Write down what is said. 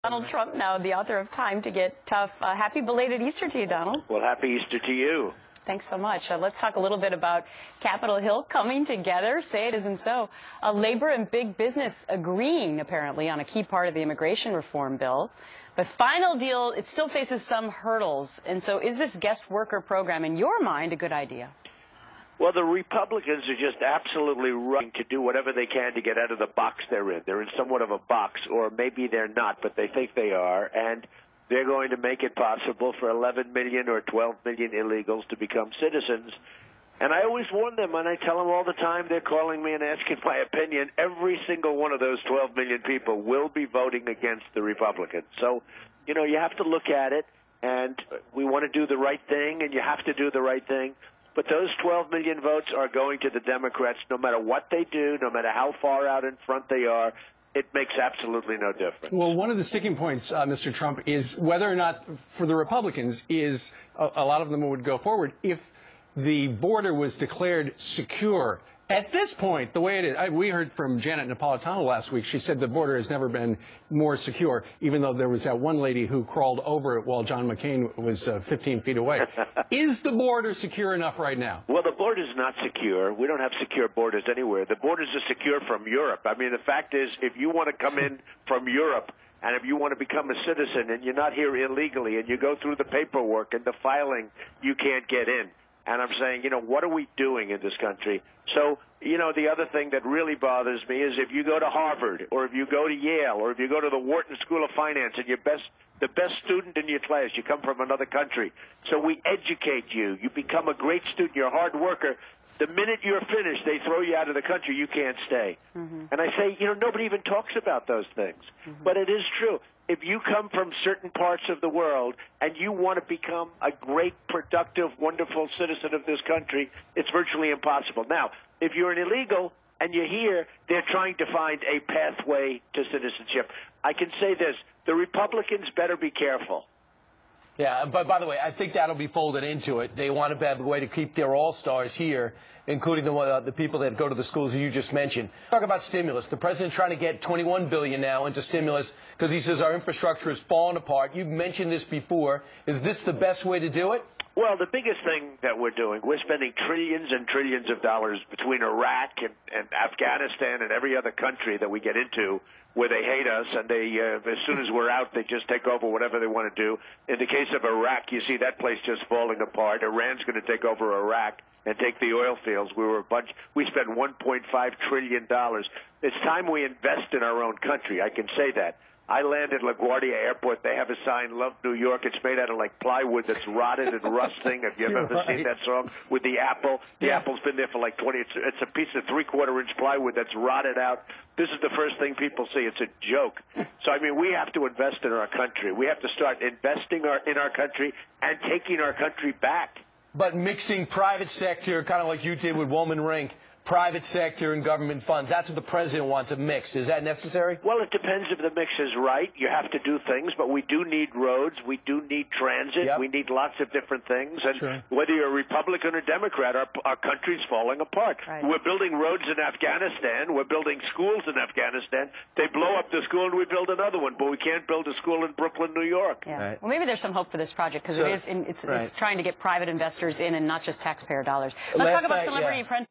Donald Trump now, the author of Time to Get Tough. Happy belated Easter to you, Donald. Well, happy Easter to you. Thanks so much. Let's talk a little bit about Capitol Hill coming together. Say it isn't so. Labor and big business agreeing, apparently, on a key part of the immigration reform bill. But final deal, it still faces some hurdles. And so is this guest worker program, in your mind, a good idea? Well, the Republicans are just absolutely running to do whatever they can to get out of the box they're in. They're in somewhat of a box, or maybe they're not, but they think they are. And they're going to make it possible for 11 million or 12 million illegals to become citizens. And I always warn them, and I tell them all the time, they're calling me and asking my opinion, every single one of those 12 million people will be voting against the Republicans. So, you know, you have to look at it, and we want to do the right thing, and you have to do the right thing. But those 12 million votes are going to the Democrats no matter what they do, no matter how far out in front they are. It makes absolutely no difference. Well, one of the sticking points, Mr. Trump, is whether or not, for the Republicans, is a lot of them would go forward if the border was declared secure. At this point, the way it is, we heard from Janet Napolitano last week. She said the border has never been more secure, even though there was that one lady who crawled over it while John McCain was 15 feet away. Is the border secure enough right now? Well, the border's not secure. We don't have secure borders anywhere. The borders are secure from Europe. I mean, the fact is, if you want to come in from Europe, and if you want to become a citizen and you're not here illegally and you go through the paperwork and the filing, you can't get in. And I'm saying, you know, what are we doing in this country? So, you know, the other thing that really bothers me is if you go to Harvard or if you go to Yale or if you go to the Wharton School of Finance and the best student in your class, you come from another country. So we educate you. You become a great student. You're a hard worker. The minute you're finished, they throw you out of the country. You can't stay. And I say, you know, nobody even talks about those things. But it is true. If you come from certain parts of the world and you want to become a great, productive, wonderful citizen of this country, it's virtually impossible. Now, if you're an illegal and you're here, they're trying to find a pathway to citizenship. I can say this, the Republicans better be careful. Yeah, but by the way, I think that'll be folded into it. They want to have a way to keep their all-stars here, including the people that go to the schools you just mentioned. Talk about stimulus. The president's trying to get $21 billion now into stimulus because he says our infrastructure is falling apart. You've mentioned this before. Is this the best way to do it? Well, the biggest thing that we're doing, we're spending trillions and trillions of dollars between Iraq and Afghanistan and every other country that we get into where they hate us, and they, as soon as we're out, they just take over whatever they want to do. In the case of Iraq, you see that place just falling apart. Iran's going to take over Iraq and take the oil fields. We spent $1.5 trillion. It's time we invest in our own country. I can say that. I land at LaGuardia Airport. They have a sign, Love New York. It's made out of like plywood that's rotted and rusting. Have you ever seen that song with the apple? The apple's been there for like 20. It's a piece of 3/4-inch plywood that's rotted out. This is the first thing people see. It's a joke. So, I mean, we have to invest in our country. We have to start investing in our country and taking our country back. But mixing private sector, kind of like you did with Woman Rink, private sector and government funds, that's what the president wants, a mix. Is that necessary? Well, it depends if the mix is right. You have to do things, but we do need roads. We do need transit. Yep. We need lots of different things. And whether you're a Republican or Democrat, our country's falling apart. Right. We're building roads in Afghanistan. We're building schools in Afghanistan. They blow up the school and we build another one, but we can't build a school in Brooklyn, New York. Yeah. Right. Well, maybe there's some hope for this project because it's trying to get private investors in and not just taxpayer dollars. Let's talk about celebrity apprentices.